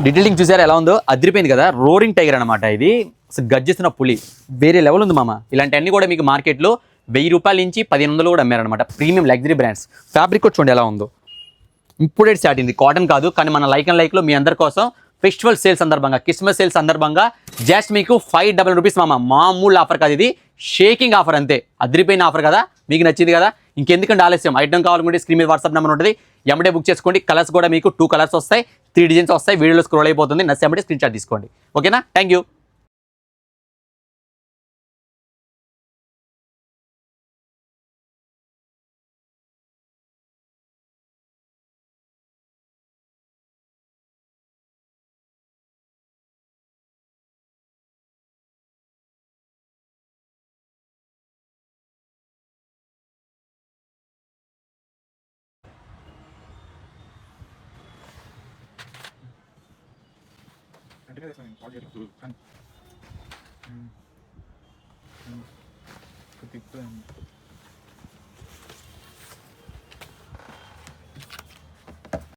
Detailing చూసారా ఎలా ఉందో, అదిరిపోయింది కదా. రోరింగ్ టైగర్ అనమాట ఇది. అసలు గర్జిస్తున్న పులి వేరే లెవెల్ ఉంది మామ. ఇలాంటివన్నీ కూడా మీకు మార్కెట్లో 1000 రూపాయల నుంచి 1500 కూడా అమ్మారనమాట. Premium luxury brands. ఫ్యాబ్రిక్ కూడా చూడండి ఎలా ఉందో, ఇంపోర్టెడ్ స్టార్ట్ అయింది, కాటన్ కాదు. కానీ మన లైక్ అండ్ లైక్లో మీ అందరి కోసం ఫెస్టివల్ సేల్ సందర్భంగా, క్రిస్మస్ సేల్ సందర్భంగా జస్ట్ మీకు 500 రూపీస్ మామ. మామూలు ఆఫర్ కాదు ఇది, షేకింగ్ ఆఫర్ అంతే. అదిరిపోయిన ఆఫర్ కదా, మీకు నచ్చింది కదా. ఇంకెందుకంటే ఆలస్యం, ఐటమ్ కావాలనుకుంటే స్క్రీన్ మీద వాట్సాప్ నెంబర్ ఉంటుంది, ఎమ్మడే బుక్ చేసుకోండి. కలర్స్ కూడా మీకు 2 కలర్స్ వస్తాయి, 3 డిజైన్స్ వస్తాయి. వీడియోలో స్క్రోల్ అయిపోతుంది, నచ్చి ఎమ్మడే స్క్రీన్ షాట్ తీసుకోండి. ఓకేనా, థ్యాంక్ యూ. అంటే కదా నేను కాల్ చేయలేదు కానీ తిప్పుతాను.